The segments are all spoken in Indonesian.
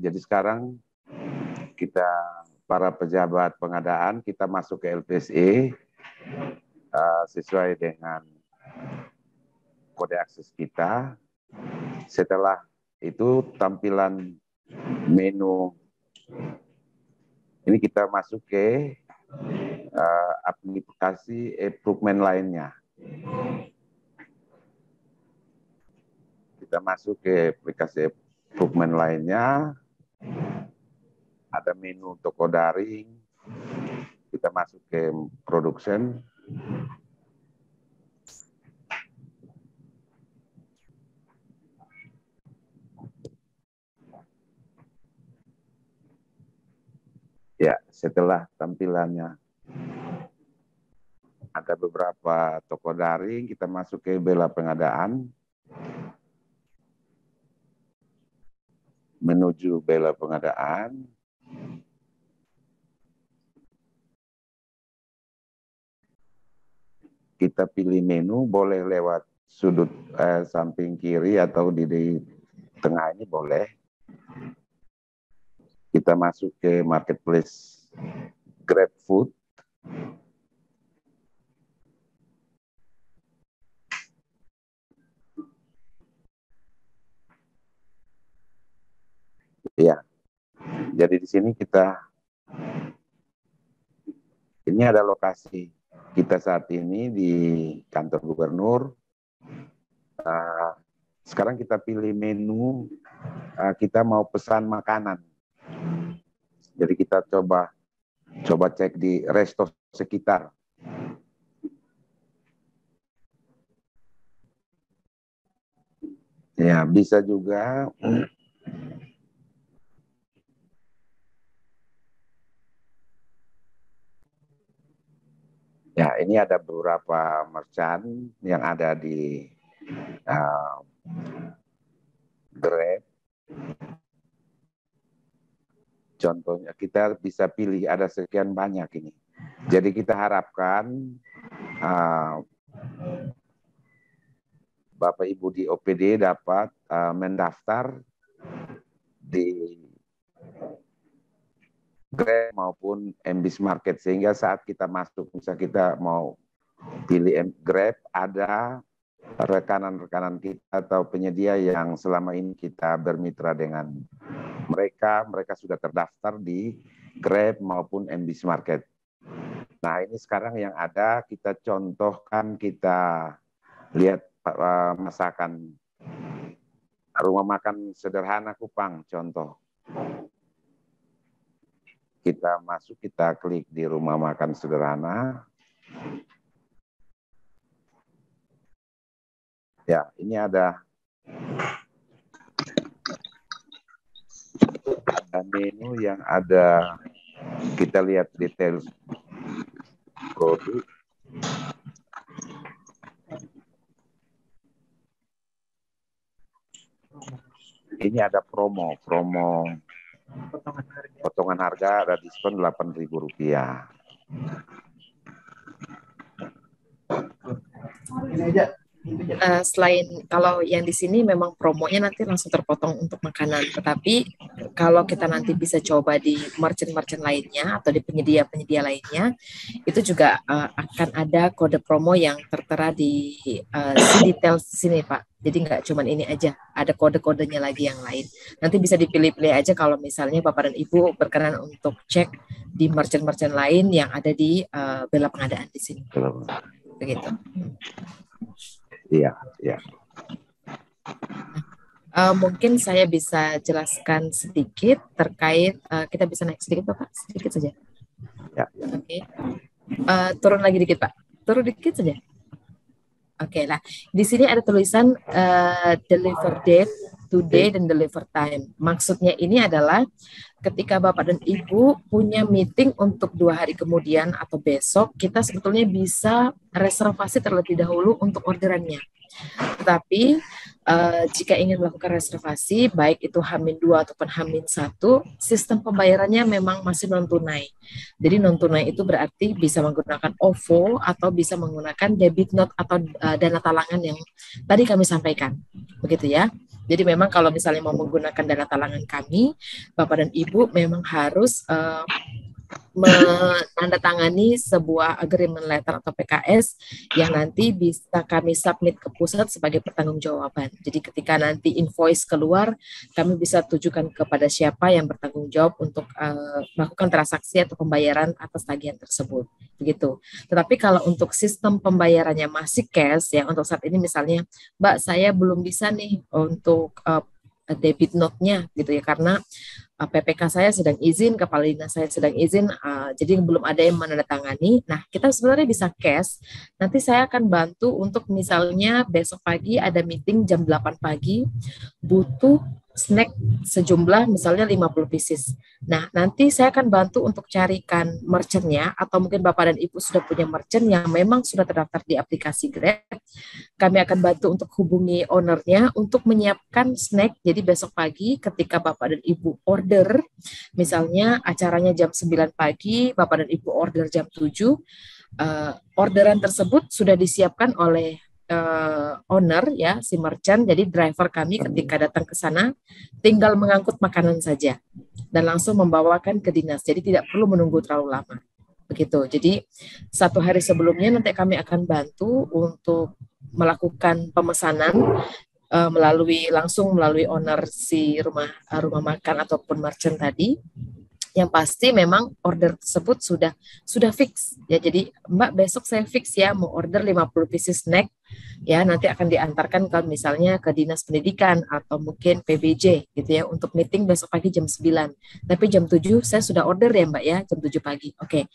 jadi sekarang kita para pejabat pengadaan kita masuk ke LPSE sesuai dengan kode akses kita. Setelah itu tampilan menu ini kita masuk ke aplikasi improvement lainnya. Kita masuk ke aplikasi improvement lainnya. Ada menu toko daring. Kita masuk ke production. Ya, setelah tampilannya ada beberapa toko daring, kita masuk ke bela pengadaan. Menuju bela pengadaan. Kita pilih menu, boleh lewat sudut samping kiri atau di tengah ini boleh. Kita masuk ke marketplace GrabFood. Ya, jadi di sini ini ada lokasi kita saat ini di kantor gubernur. Sekarang kita pilih menu, kita mau pesan makanan. Jadi kita coba cek di resto sekitar. Ya, bisa juga ya, ini ada beberapa merchant yang ada di Grab. Contohnya kita bisa pilih ada sekian banyak ini. Jadi kita harapkan Bapak Ibu di OPD dapat mendaftar di Grab maupun MBIS Market sehingga saat kita masuk, misalnya kita mau pilih Grab, ada rekanan-rekanan kita atau penyedia yang selama ini kita bermitra dengan mereka sudah terdaftar di Grab maupun MBIS Market. Nah, ini sekarang yang ada kita contohkan, kita lihat masakan rumah makan sederhana Kupang contoh. Kita masuk, kita klik di rumah makan sederhana. Ya, ini ada menu yang ada, kita lihat detail produk. Ini ada promo potongan harga, ada diskon Rp8.000. Ini aja. Selain kalau yang di sini memang promonya nanti langsung terpotong untuk makanan, tetapi kalau kita nanti bisa coba di merchant-merchant lainnya atau di penyedia-penyedia lainnya, itu juga akan ada kode promo yang tertera di detail sini, Pak. Jadi nggak cuma ini aja, ada kode-kodenya lagi yang lain. Nanti bisa dipilih-pilih aja kalau misalnya Bapak dan Ibu berkenan untuk cek di merchant-merchant lain yang ada di bela pengadaan di sini. Begitu. Iya, iya. Mungkin saya bisa jelaskan sedikit terkait, kita bisa naik sedikit Bapak, sedikit saja. Ya. Oke. Turun lagi dikit Pak, turun dikit saja. Oke, nah di sini ada tulisan deliver date, today, dan deliver time. Maksudnya ini adalah ketika Bapak dan Ibu punya meeting untuk 2 hari kemudian atau besok, kita sebetulnya bisa reservasi terlebih dahulu untuk orderannya. Tetapi Jika ingin melakukan reservasi, baik itu H-2 ataupun H-1, sistem pembayarannya memang masih non-tunai. Jadi non-tunai itu berarti bisa menggunakan OVO atau bisa menggunakan debit note atau dana talangan yang tadi kami sampaikan. Begitu ya. Jadi memang kalau misalnya mau menggunakan dana talangan kami, Bapak dan Ibu memang harus menandatangani sebuah agreement letter atau PKS yang nanti bisa kami submit ke pusat sebagai pertanggungjawaban. Jadi ketika nanti invoice keluar, kami bisa tujukan kepada siapa yang bertanggung jawab untuk melakukan transaksi atau pembayaran atas tagihan tersebut. Begitu. Tetapi kalau untuk sistem pembayarannya masih cash, ya untuk saat ini misalnya, Mbak saya belum bisa nih untuk debit note-nya gitu ya, karena PPK saya sedang izin, kepala dinas saya sedang izin, jadi belum ada yang menandatangani. Nah, kita sebenarnya bisa cash. Nanti saya akan bantu untuk misalnya besok pagi ada meeting jam 8 pagi, butuh snack sejumlah misalnya 50 pieces. Nah, nanti saya akan bantu untuk carikan merchant-nya, atau mungkin Bapak dan Ibu sudah punya merchant yang memang sudah terdaftar di aplikasi Grab. Kami akan bantu untuk hubungi ownernya untuk menyiapkan snack. Jadi besok pagi ketika Bapak dan Ibu order, misalnya acaranya jam 9 pagi, Bapak dan Ibu order jam 7, orderan tersebut sudah disiapkan oleh owner ya, si merchant. Jadi driver kami ketika datang ke sana tinggal mengangkut makanan saja dan langsung membawakan ke dinas. Jadi tidak perlu menunggu terlalu lama. Begitu. Jadi satu hari sebelumnya nanti kami akan bantu untuk melakukan pemesanan melalui owner si rumah makan ataupun merchant tadi. Yang pasti memang order tersebut sudah fix ya. Jadi Mbak besok saya fix ya mau order 50 pieces snack ya, nanti akan diantarkan ke misalnya ke Dinas Pendidikan atau mungkin PBJ gitu ya, untuk meeting besok pagi jam 9. Tapi jam 7 saya sudah order ya Mbak ya, jam 7 pagi. Oke.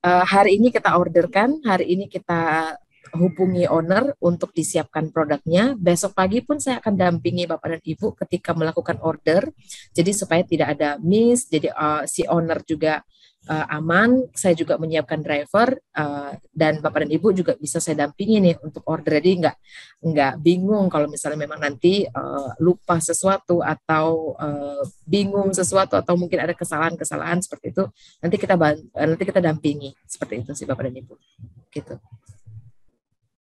Hari ini kita orderkan, hari ini kita hubungi owner untuk disiapkan produknya. Besok pagi pun saya akan dampingi Bapak dan Ibu ketika melakukan order. Jadi supaya tidak ada miss, jadi si owner juga aman, saya juga menyiapkan driver, dan Bapak dan Ibu juga bisa saya dampingi nih untuk order. Jadi nggak bingung kalau misalnya memang nanti lupa sesuatu atau bingung sesuatu atau mungkin ada kesalahan-kesalahan seperti itu, nanti kita dampingi seperti itu sih Bapak dan Ibu. Gitu.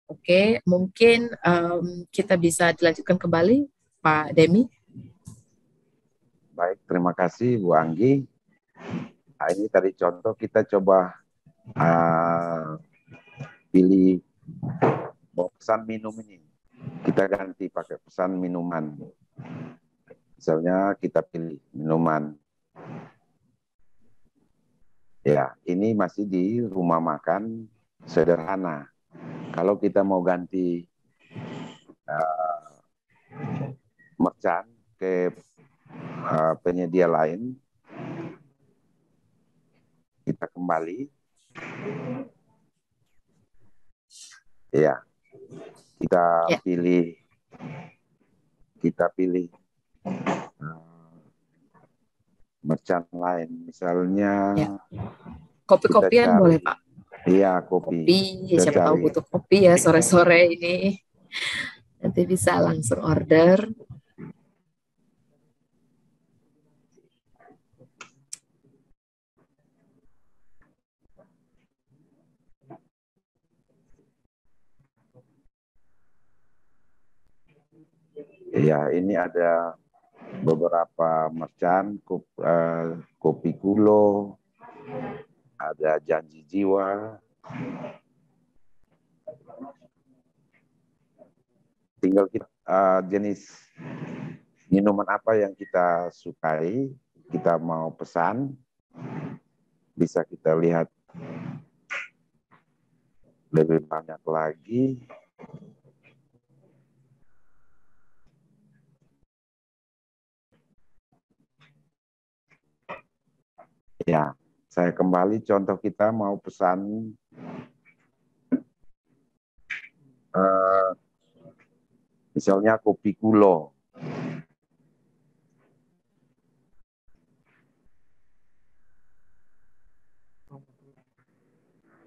Oke, mungkin kita bisa dilanjutkan kembali, Pak Demi. Baik, terima kasih Bu Anggi. Nah, ini tadi contoh kita coba pilih mau pesan minum ini. Kita ganti pakai pesan minuman. Misalnya kita pilih minuman. Ya, ini masih di rumah makan sederhana. Kalau kita mau ganti merchant ke penyedia lain, kita kembali. Ya, kita pilih merchant lain, misalnya kopi-kopian boleh Pak. Iya, kopi. Ya, siapa tahu butuh kopi ya sore-sore ini. Nanti bisa langsung order. Ya, ini ada beberapa merchant, Kopi Kulo, ada Janji Jiwa. Tinggal kita jenis minuman apa yang kita sukai, kita mau pesan, bisa kita lihat lebih banyak lagi. Ya, saya kembali contoh kita mau pesan misalnya kopi kulo.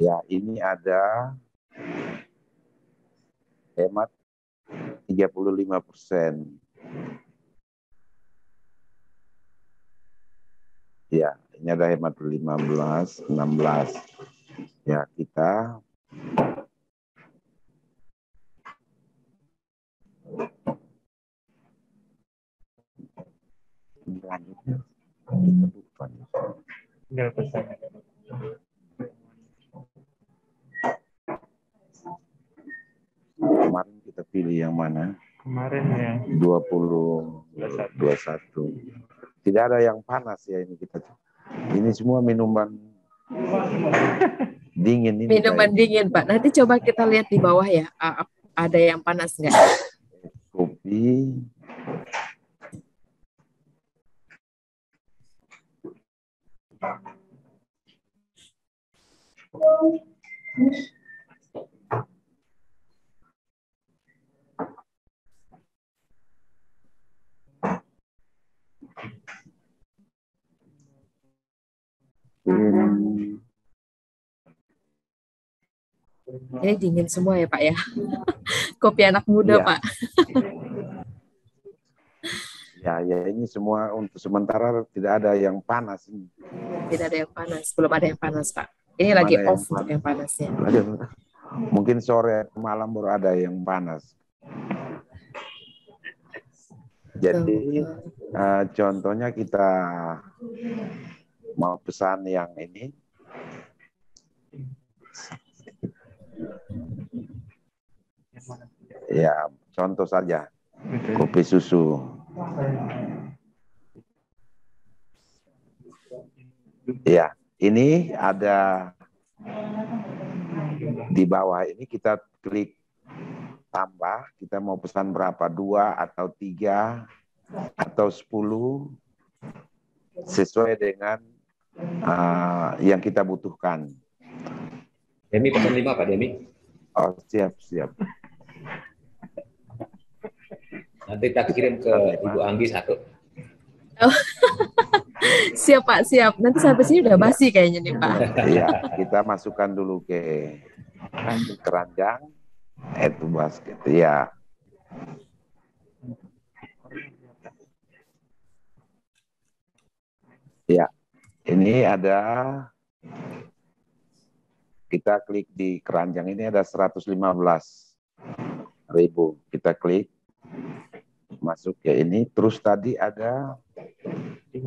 Ya, ini ada hemat 35%. Ya, ini ada hemat 15, 16. Ya, kita lanjutnya. Kemarin kita pilih yang mana? Kemarin yang 2021. Tidak ada yang panas ya ini kita. Ini semua minuman dingin ini. Minuman dingin, Pak. Nanti coba kita lihat di bawah ya. Ada yang panas nggak? Kopi. Ini dingin semua ya, Pak ya. Kopi anak muda, Ya. Pak. Ya, ini semua untuk sementara tidak ada yang panas. Tidak ada yang panas, belum ada yang panas, Pak. Ini lagi Ada yang off untuk yang panasnya. Mungkin sore malam baru ada yang panas. Jadi contohnya kita mau pesan yang ini. Ya, contoh saja. Kopi susu. Ya, ini ada di bawah ini kita klik tambah, kita mau pesan berapa, 2 atau 3 atau 10 sesuai dengan yang kita butuhkan. Demi pesan 5 Pak Demi. Oh, siap. Nanti kita kirim ke Ibu Anggi 1. Oh. Siap Pak, siap. Nanti sampai sini udah basi kayaknya nih Pak. Iya, kita masukkan dulu ke keranjang, itu basket. Ya. Ya, ini ada, kita klik di keranjang ini ada 115.000. Kita klik, masuk ke ini, terus tadi ada 5.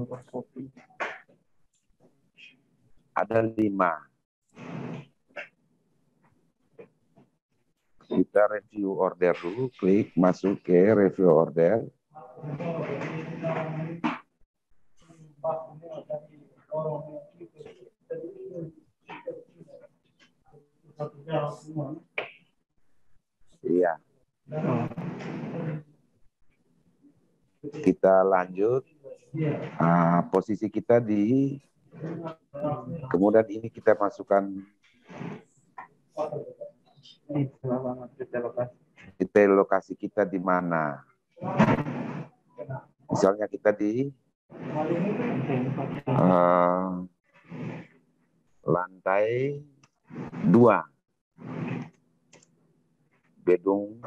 Kita review order dulu, klik masuk ke review order. Iya. Kita lanjut. Posisi kita di, kemudian ini kita masukkan detail lokasi kita di mana. Misalnya kita di lantai 2 gedung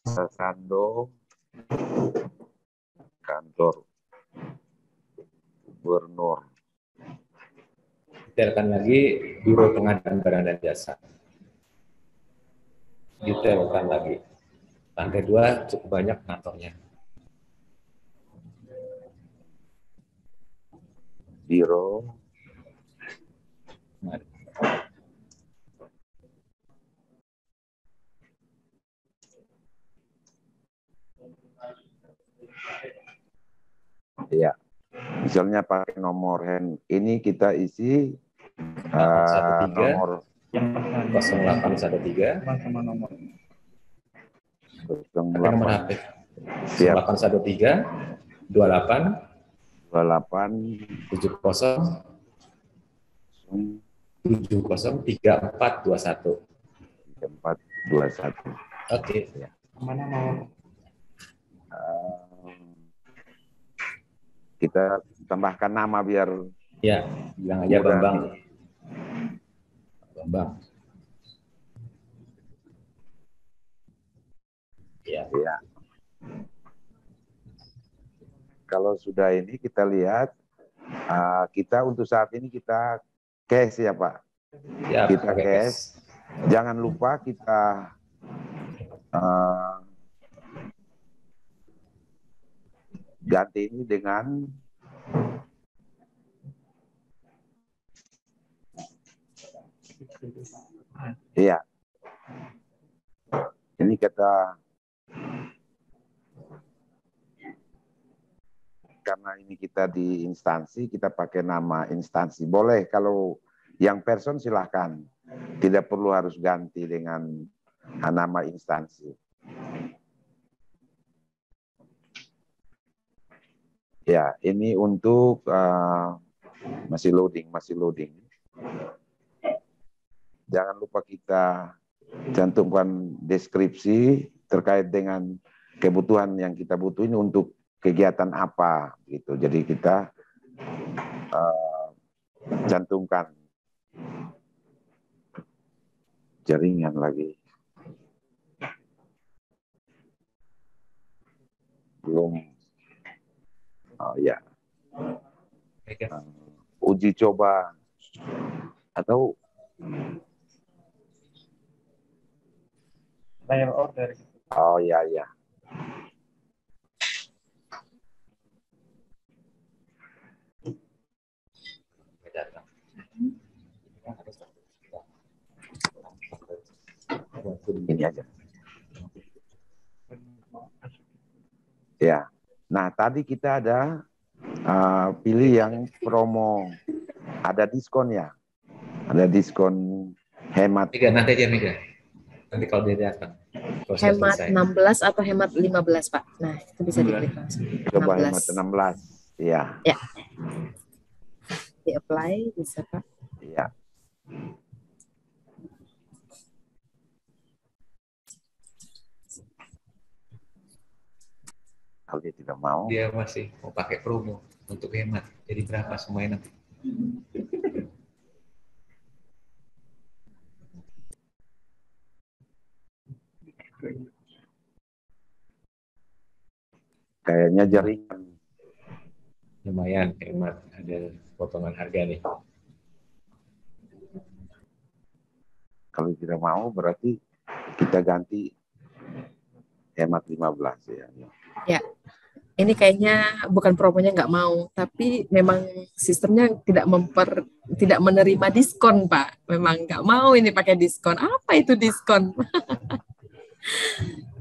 Sasando, kantor gubernur. Detailkan lagi Biro Pengadaan Barang dan Jasa. Detailkan lagi. Lantai 2 cukup banyak kantornya. Biro ya, misalnya pakai nomor hand ini kita isi 813 nomor 0813 sama nomor. pakai nomor HP. Siap. 0813 28 70 3421. Oke. Ya. Mana mau? Kita tambahkan nama biar Ya, bilang aja mudah. Bambang. Ya. Ya. Kalau sudah ini kita lihat, kita untuk saat ini kita cash ya Pak. Ya, Kita cash. Jangan lupa kita ganti ini dengan iya. Ini kita karena ini kita di instansi, kita pakai nama instansi. Boleh kalau yang person silahkan. Tidak perlu harus ganti dengan nama instansi. Ya, ini untuk masih loading. Jangan lupa kita cantumkan deskripsi terkait dengan kebutuhan yang kita butuhin untuk kegiatan apa gitu. Jadi kita cantumkan jaringan lagi. Belum. Oh ya. Uji coba atau trial order. Oh ya ya. Ini aja. Ya. Nah, tadi kita ada pilih yang promo. Ada diskon ya. Ada diskon hemat. Nanti aja Mega. Nanti kalau dia datang. Hemat 16 atau hemat 15, Pak. Nah, itu bisa diklik langsung. Coba hemat 16. Iya. Ya. Di-apply bisa, Pak. Iya. Kalau dia tidak mau. Dia masih mau pakai promo untuk hemat. Jadi berapa semuanya nanti? Kayaknya jaringan. Lumayan hemat, ada potongan harga nih. Kalau tidak mau berarti kita ganti hemat 15 ya. Ya. Ini kayaknya bukan promonya nggak mau, tapi memang sistemnya tidak menerima diskon, Pak. Memang nggak mau ini pakai diskon. Apa itu diskon?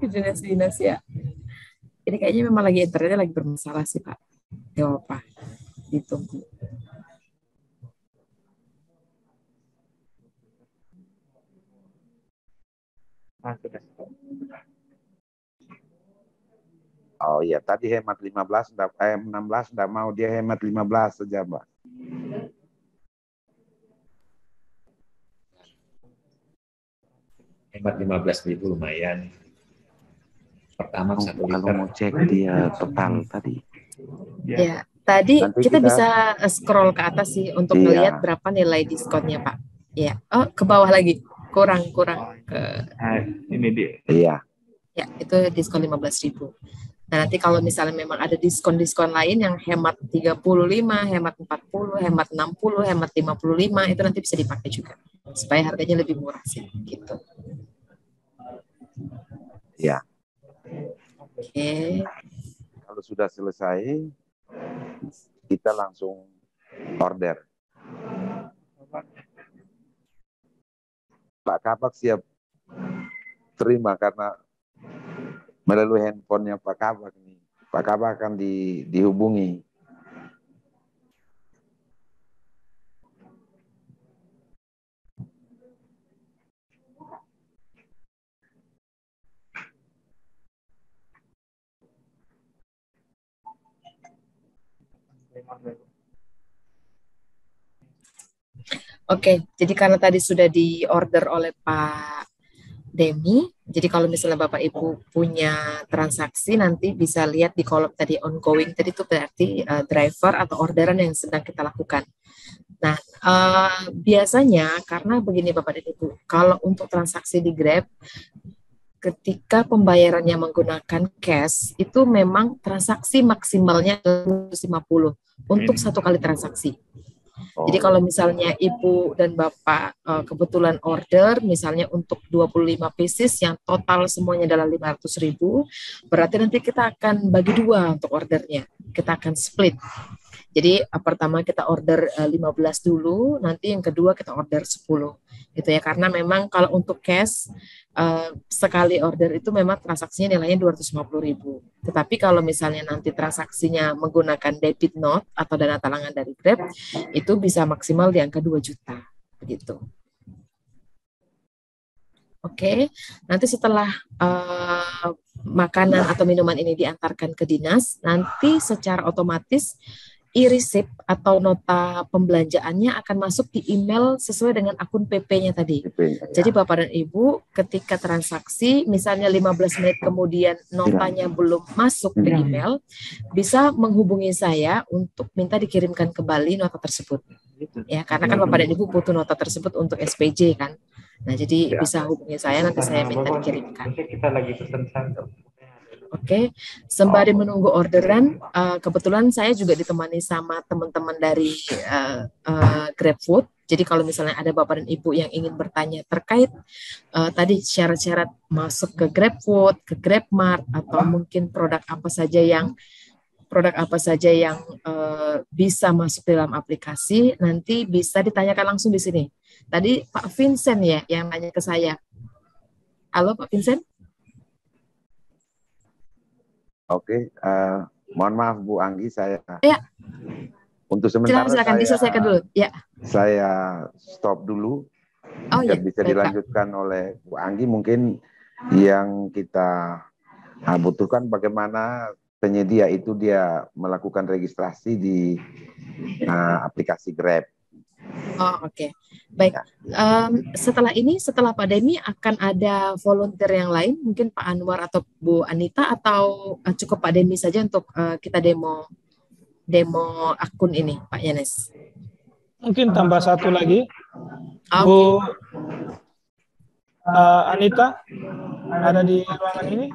Dinas ya. Ini kayaknya memang lagi internetnya lagi bermasalah sih, Pak. Ya apa? Ditunggu. Sudah. Oh iya, tadi hemat 16 enggak mau, dia hemat 15 saja, Mbak. Hemat 15.000 lumayan. Pertama 1 liter. Kalau mau cek dia total tadi. Ya, tadi kita bisa scroll ke atas sih untuk melihat berapa nilai diskonnya, Pak. Ya, oh ke bawah lagi, kurang ke. Ini dia. Iya. Ya, itu diskon 15.000. Nah, nanti kalau misalnya memang ada diskon-diskon lain yang hemat 35, hemat 40, hemat 60, hemat 55, itu nanti bisa dipakai juga. Supaya harganya lebih murah sih, gitu. Ya. Oke. Kalau sudah selesai, kita langsung order. Pak Kapak siap terima karena melalui handphonenya Pak Kapak nih. Pak Kapak akan dihubungi. Oke, jadi karena tadi sudah diorder oleh Pak Demi, jadi kalau misalnya Bapak Ibu punya transaksi nanti bisa lihat di kolom tadi ongoing, tadi itu berarti driver atau orderan yang sedang kita lakukan. Nah, biasanya karena begini Bapak dan Ibu, kalau untuk transaksi di Grab, ketika pembayarannya menggunakan cash, itu memang transaksi maksimalnya 250 untuk satu kali transaksi. Jadi kalau misalnya Ibu dan Bapak kebetulan order misalnya untuk 25 pieces yang total semuanya adalah 500.000, berarti nanti kita akan bagi dua untuk ordernya. Kita akan split. Jadi pertama kita order 15 dulu, nanti yang kedua kita order 10. Gitu ya, karena memang kalau untuk cash sekali order itu memang transaksinya nilainya 250.000. Tetapi kalau misalnya nanti transaksinya menggunakan debit note atau dana talangan dari Grab, itu bisa maksimal di angka 2 juta. Begitu. Oke, nanti setelah makanan atau minuman ini diantarkan ke dinas, nanti secara otomatis e-receipt atau nota pembelanjaannya akan masuk di email sesuai dengan akun PP-nya tadi. Jadi Bapak dan Ibu ketika transaksi misalnya 15 menit kemudian notanya belum masuk ke email, bisa menghubungi saya untuk minta dikirimkan kembali nota tersebut. Ya, karena kan Bapak dan Ibu butuh nota tersebut untuk SPJ kan. Nah, jadi bisa hubungi saya, nanti saya minta dikirimkan. Kita lagi pesan satu. Oke, sembari menunggu orderan, kebetulan saya juga ditemani sama teman-teman dari GrabFood. Jadi kalau misalnya ada Bapak dan Ibu yang ingin bertanya terkait tadi syarat-syarat masuk ke GrabFood, ke GrabMart, atau mungkin produk apa saja yang bisa masuk dalam aplikasi, nanti bisa ditanyakan langsung di sini. Tadi Pak Vincent ya yang nanya ke saya. Halo Pak Vincent? Oke, mohon maaf Bu Anggi, saya untuk Silakan, sementara silakan diselesaikan dulu. Ya. Saya stop dulu. Bisa dilanjutkan oleh Bu Anggi. Mungkin yang kita butuhkan bagaimana penyedia itu dia melakukan registrasi di aplikasi Grab. Oh, oke. Baik. Setelah ini, setelah pandemi akan ada volunteer yang lain, mungkin Pak Anwar atau Bu Anita, atau cukup Pak Demi saja untuk kita demo akun ini, Pak Yanes? Mungkin tambah satu lagi. Bu Anita ada di ruangan ini?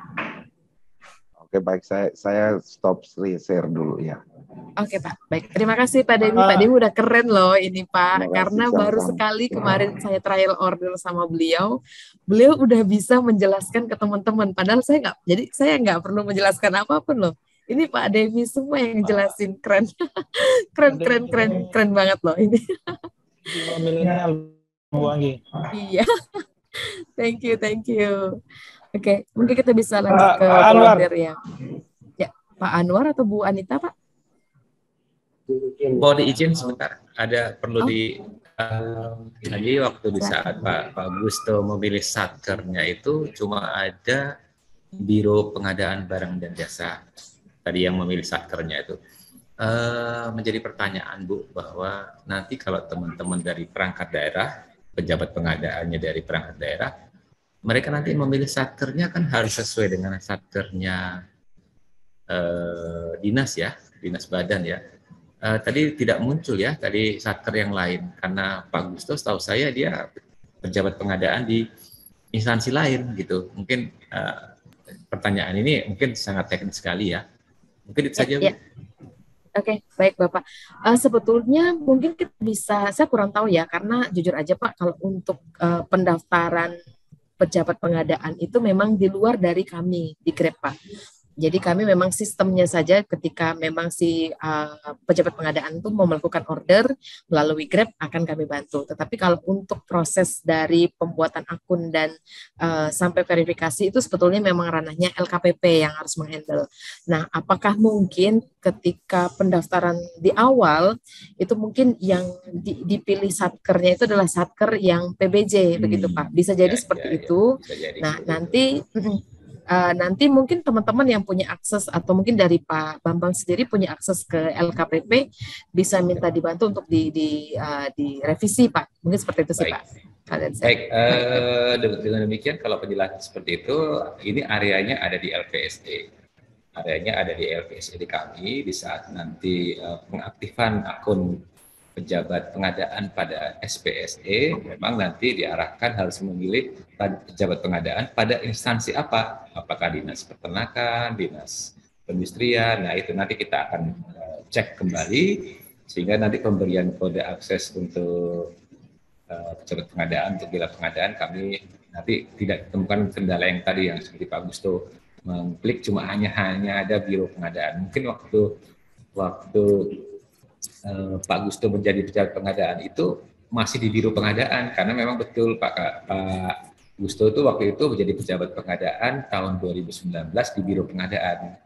Oke, baik, saya stop share dulu ya. Oke Pak, baik. Terima kasih Pak Demi. Pak Demi udah keren loh ini Pak, karena baru sekali kemarin saya trial order sama beliau. Beliau udah bisa menjelaskan ke teman-teman. Padahal saya nggak perlu menjelaskan apapun loh. Ini Pak Demi semua yang jelasin, keren, keren banget loh ini. Milenial Bu Anggi. Iya, thank you. Oke, mungkin kita bisa lanjut ke order ya. Ya, Pak Anwar atau Bu Anita Pak? Boleh izin sebentar, ada perlu lagi waktu di saat Pak Gusto memilih satkernya itu cuma ada Biro Pengadaan Barang dan Jasa tadi yang memilih satkernya itu. Menjadi pertanyaan Bu, bahwa nanti kalau teman-teman dari perangkat daerah, pejabat pengadaannya dari perangkat daerah, mereka nanti memilih satkernya kan harus sesuai dengan satkernya dinas ya, dinas badan ya. Tadi tidak muncul ya, tadi satker yang lain, karena Pak Gusto setahu saya dia pejabat pengadaan di instansi lain gitu. Mungkin pertanyaan ini mungkin sangat teknis sekali ya. Mungkin itu saja. Ya. Oke, baik Bapak. Sebetulnya mungkin kita bisa, saya kurang tahu ya, karena jujur aja Pak, kalau untuk pendaftaran pejabat pengadaan itu memang di luar dari kami di Grab Pak. Jadi kami memang sistemnya saja ketika memang si pejabat pengadaan itu mau melakukan order melalui Grab akan kami bantu. Tetapi kalau untuk proses dari pembuatan akun dan sampai verifikasi itu sebetulnya memang ranahnya LKPP yang harus menghandle. Nah, apakah mungkin ketika pendaftaran di awal itu mungkin yang dipilih satkernya itu adalah satker yang PBJ begitu Pak? Bisa jadi seperti itu. Nah, nanti mungkin teman-teman yang punya akses atau mungkin dari Pak Bambang sendiri punya akses ke LKPP bisa minta dibantu untuk direvisi Pak. Mungkin seperti itu sih Pak. Baik, dengan demikian kalau penjelasan seperti itu, ini areanya ada di LPSE. Areanya ada di LPSE di kami di saat nanti pengaktifan akun pejabat pengadaan pada SPSE, memang nanti diarahkan harus memilih pejabat pengadaan pada instansi apa? Apakah dinas peternakan, dinas perindustrian. Nah, itu nanti kita akan cek kembali, sehingga nanti pemberian kode akses untuk pejabat pengadaan, untuk bila pengadaan, kami nanti tidak temukan kendala yang tadi yang seperti Pak Gusto mengklik cuma hanya ada biro pengadaan. Mungkin waktu Pak Gusto menjadi pejabat pengadaan itu masih di biro pengadaan, karena memang betul Pak Gusto itu waktu itu menjadi pejabat pengadaan tahun 2019 di biro pengadaan.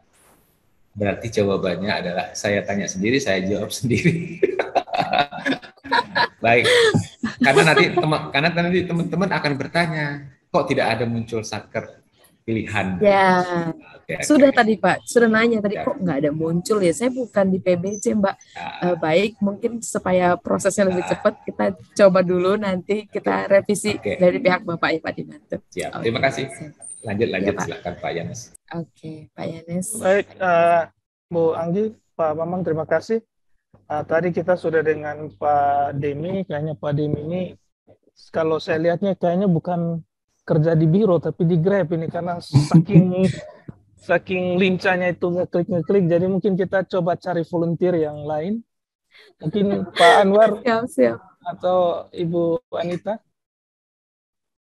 Berarti jawabannya adalah saya tanya sendiri, saya jawab sendiri. Baik, karena nanti teman-teman akan bertanya, kok tidak ada muncul satker pilihan? Ya, sudah Oke. tadi Pak, sudah nanya tadi Ya. kok nggak ada muncul ya. Saya bukan di PBC Mbak. Baik, mungkin supaya prosesnya lebih cepat, kita coba dulu nanti kita revisi Oke. dari pihak Bapak ya Pak Dimanto. Siap, Oke, terima kasih. siap. Lanjut, Ya, Pak. silakan Pak Yanes. Oke, Pak Yanes. Baik, Bu Anggi, Pak Bambang, terima kasih. Tadi kita sudah dengan Pak Demi, kayaknya Pak Demi ini, kalau saya lihatnya kayaknya bukan kerja di biro, tapi di Grab ini, karena saking lincahnya itu ngeklik, jadi mungkin kita coba cari volunteer yang lain. Mungkin Pak Anwar Siap. atau Ibu Anita.